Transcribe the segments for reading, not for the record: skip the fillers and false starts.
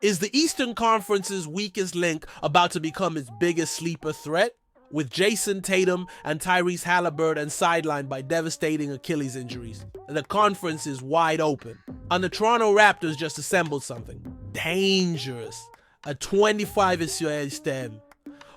Is the Eastern Conference's weakest link about to become its biggest sleeper threat? With Jason Tatum and Tyrese Halliburton sidelined by devastating Achilles injuries, the conference is wide open. And the Toronto Raptors just assembled something dangerous. A 25-year stem.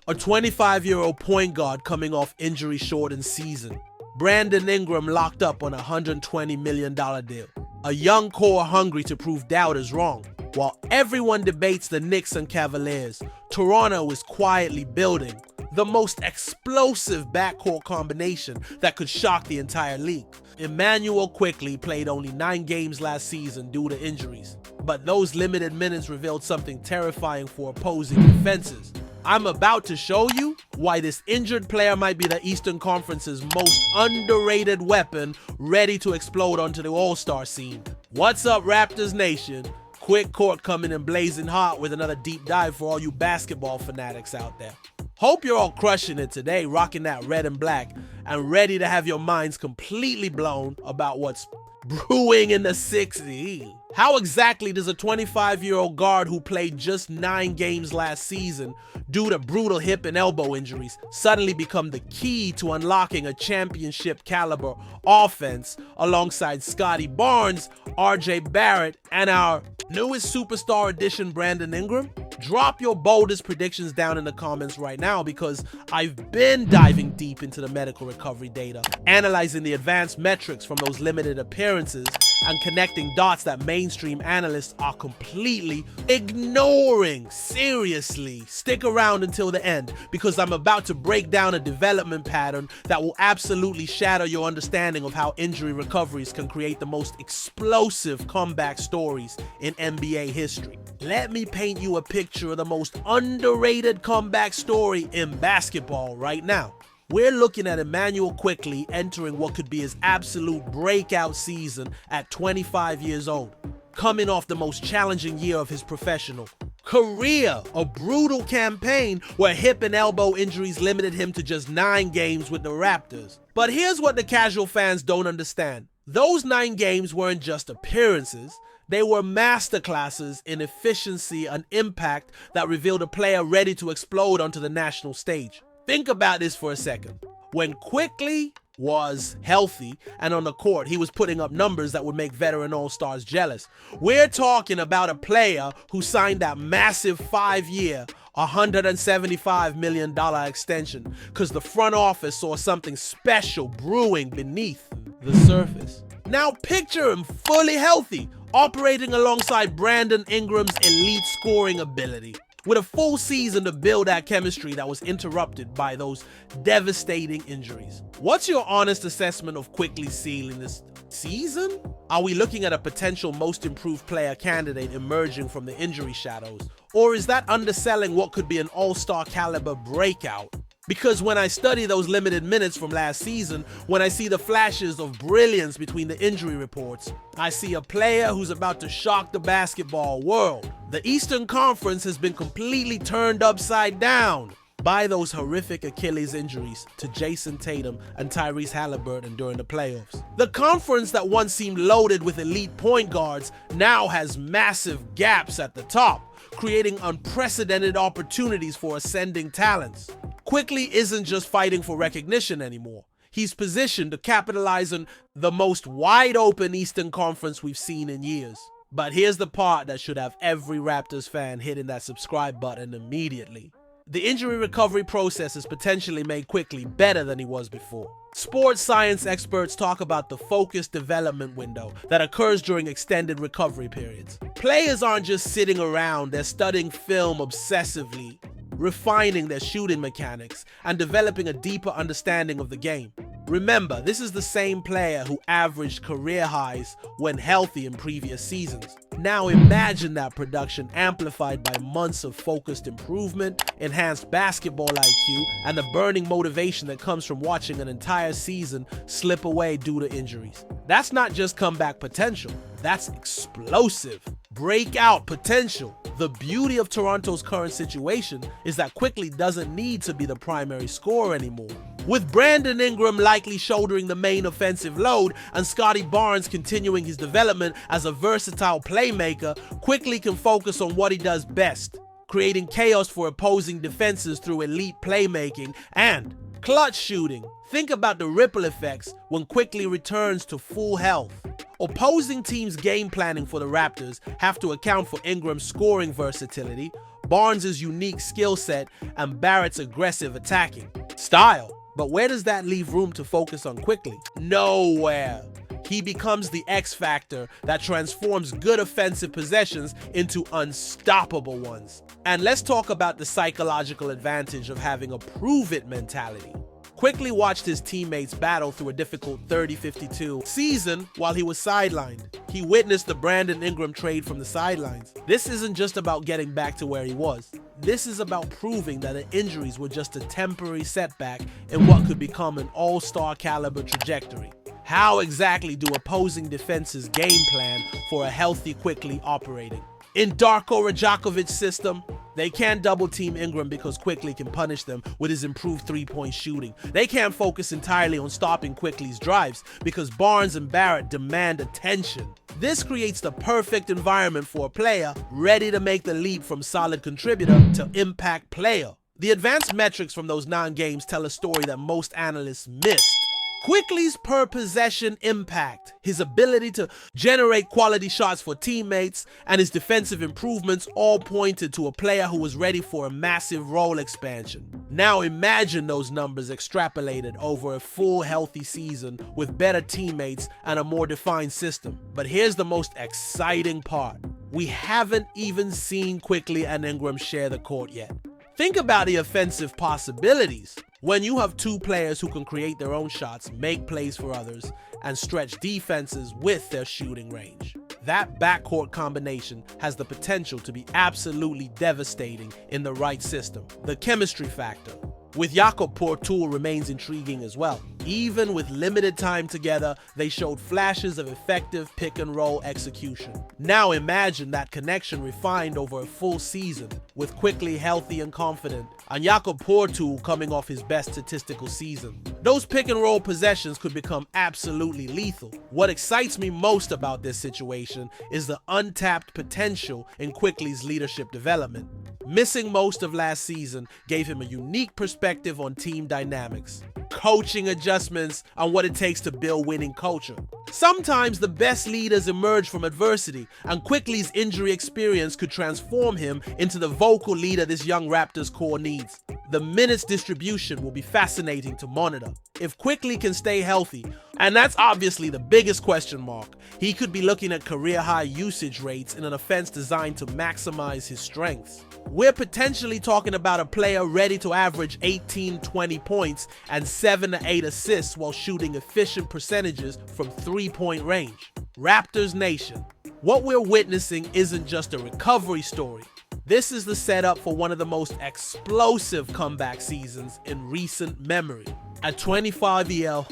A 25-year-old point guard coming off injury-shortened season. Brandon Ingram locked up on a $120 million deal. A young core hungry to prove doubters wrong. While everyone debates the Knicks and Cavaliers, Toronto is quietly building the most explosive backcourt combination that could shock the entire league. Emanuel Quickley played only 9 games last season due to injuries, but those limited minutes revealed something terrifying for opposing defenses. I'm about to show you why this injured player might be the Eastern Conference's most underrated weapon, ready to explode onto the All-Star scene. What's up, Raptors Nation? Quick Court coming in blazing hot with another deep dive for all you basketball fanatics out there. Hope you're all crushing it today, rocking that red and black, and ready to have your minds completely blown about what's brewing in the 60s. How exactly does a 25-year-old guard who played just 9 games last season due to brutal hip and elbow injuries suddenly become the key to unlocking a championship caliber offense alongside Scotty Barnes, RJ Barrett, and our newest superstar addition Brandon Ingram? Drop your boldest predictions down in the comments right now, because I've been diving deep into the medical recovery data, analyzing the advanced metrics from those limited appearances, and connecting dots that mainstream analysts are completely ignoring. Seriously, stick around until the end, because I'm about to break down a development pattern that will absolutely shatter your understanding of how injury recoveries can create the most explosive comeback stories in NBA history. Let me paint you a picture of the most underrated comeback story in basketball right now. We're looking at Emanuel Quickley entering what could be his absolute breakout season at 25 years old, coming off the most challenging year of his professional career, a brutal campaign where hip and elbow injuries limited him to just 9 games with the Raptors. But here's what the casual fans don't understand. Those 9 games weren't just appearances. They were masterclasses in efficiency and impact that revealed a player ready to explode onto the national stage. Think about this for a second. When Quickley was healthy and on the court, he was putting up numbers that would make veteran all-stars jealous. We're talking about a player who signed that massive 5-year, $175 million extension because the front office saw something special brewing beneath the surface. Now picture him fully healthy, operating alongside Brandon Ingram's elite scoring ability, with a full season to build that chemistry that was interrupted by those devastating injuries. What's your honest assessment of Quickley's ceiling this season? Are we looking at a potential most improved player candidate emerging from the injury shadows? Or is that underselling what could be an all-star caliber breakout? Because when I study those limited minutes from last season, when I see the flashes of brilliance between the injury reports, I see a player who's about to shock the basketball world. The Eastern Conference has been completely turned upside down by those horrific Achilles injuries to Jason Tatum and Tyrese Halliburton during the playoffs. The conference that once seemed loaded with elite point guards now has massive gaps at the top, creating unprecedented opportunities for ascending talents. Quickley isn't just fighting for recognition anymore. He's positioned to capitalize on the most wide-open Eastern Conference we've seen in years. But here's the part that should have every Raptors fan hitting that subscribe button immediately. The injury recovery process has potentially made Quickley better than he was before. Sports science experts talk about the focused development window that occurs during extended recovery periods. Players aren't just sitting around, they're studying film obsessively, refining their shooting mechanics, and developing a deeper understanding of the game. Remember, this is the same player who averaged career highs when healthy in previous seasons. Now imagine that production amplified by months of focused improvement, enhanced basketball IQ, and the burning motivation that comes from watching an entire season slip away due to injuries. That's not just comeback potential, that's explosive breakout potential. The beauty of Toronto's current situation is that Quickley doesn't need to be the primary scorer anymore. With Brandon Ingram likely shouldering the main offensive load and Scottie Barnes continuing his development as a versatile playmaker, Quickley can focus on what he does best, creating chaos for opposing defenses through elite playmaking and clutch shooting. Think about the ripple effects when Quickley returns to full health. Opposing teams' game planning for the Raptors have to account for Ingram's scoring versatility, Barnes' unique skill set, and Barrett's aggressive attacking style. But where does that leave room to focus on Quickley? Nowhere. He becomes the X factor that transforms good offensive possessions into unstoppable ones. And let's talk about the psychological advantage of having a prove-it mentality. Quickley watched his teammates battle through a difficult 30-52 season while he was sidelined. He witnessed the Brandon Ingram trade from the sidelines. This isn't just about getting back to where he was. This is about proving that the injuries were just a temporary setback in what could become an all-star caliber trajectory. How exactly do opposing defenses game plan for a healthy Quickley operating? In Darko Rajakovic's system, they can't double team Ingram because Quickley can punish them with his improved three-point shooting. They can't focus entirely on stopping Quickley's drives because Barnes and Barrett demand attention. This creates the perfect environment for a player ready to make the leap from solid contributor to impact player. The advanced metrics from those 9 games tell a story that most analysts missed. Quickley's per possession impact, his ability to generate quality shots for teammates, and his defensive improvements all pointed to a player who was ready for a massive role expansion. Now imagine those numbers extrapolated over a full healthy season with better teammates and a more defined system. But here's the most exciting part. We haven't even seen Quickley and Ingram share the court yet. Think about the offensive possibilities. When you have 2 players who can create their own shots, make plays for others, and stretch defenses with their shooting range, that backcourt combination has the potential to be absolutely devastating in the right system. The chemistry factor with Jakob Poeltl remains intriguing as well. Even with limited time together, they showed flashes of effective pick-and-roll execution. Now imagine that connection refined over a full season, with Quickley healthy and confident, and Jakob Poeltl coming off his best statistical season. Those pick-and-roll possessions could become absolutely lethal. What excites me most about this situation is the untapped potential in Quickley's leadership development. Missing most of last season gave him a unique perspective on team dynamics, coaching adjustments, and what it takes to build winning culture. Sometimes the best leaders emerge from adversity, and Quickley's injury experience could transform him into the vocal leader this young Raptors core needs. The minutes distribution will be fascinating to monitor. If Quickley can stay healthy, and that's obviously the biggest question mark, he could be looking at career-high usage rates in an offense designed to maximize his strengths. We're potentially talking about a player ready to average 18-20 points and 7 to 8 assists while shooting efficient percentages from three-point range. Raptors Nation, what we're witnessing isn't just a recovery story. This is the setup for one of the most explosive comeback seasons in recent memory. At 25-year,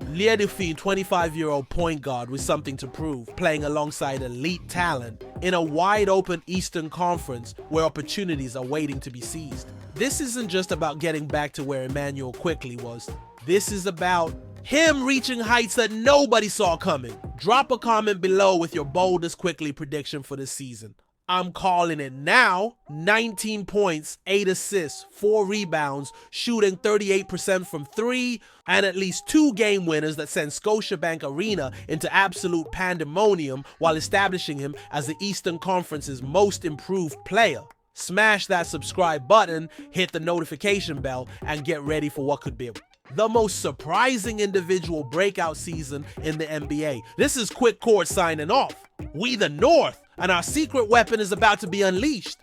Liedefin, 25-year-old point guard with something to prove, playing alongside elite talent in a wide-open Eastern Conference where opportunities are waiting to be seized. This isn't just about getting back to where Emanuel Quickley was. This is about him reaching heights that nobody saw coming. Drop a comment below with your boldest Quickley prediction for this season. I'm calling it now. 19 points, 8 assists, 4 rebounds, shooting 38% from 3, and at least 2 game winners that send Scotiabank Arena into absolute pandemonium while establishing him as the Eastern Conference's most improved player. Smash that subscribe button, hit the notification bell, and get ready for what could be the most surprising individual breakout season in the NBA. This is Quick Court signing off. We the North, and our secret weapon is about to be unleashed.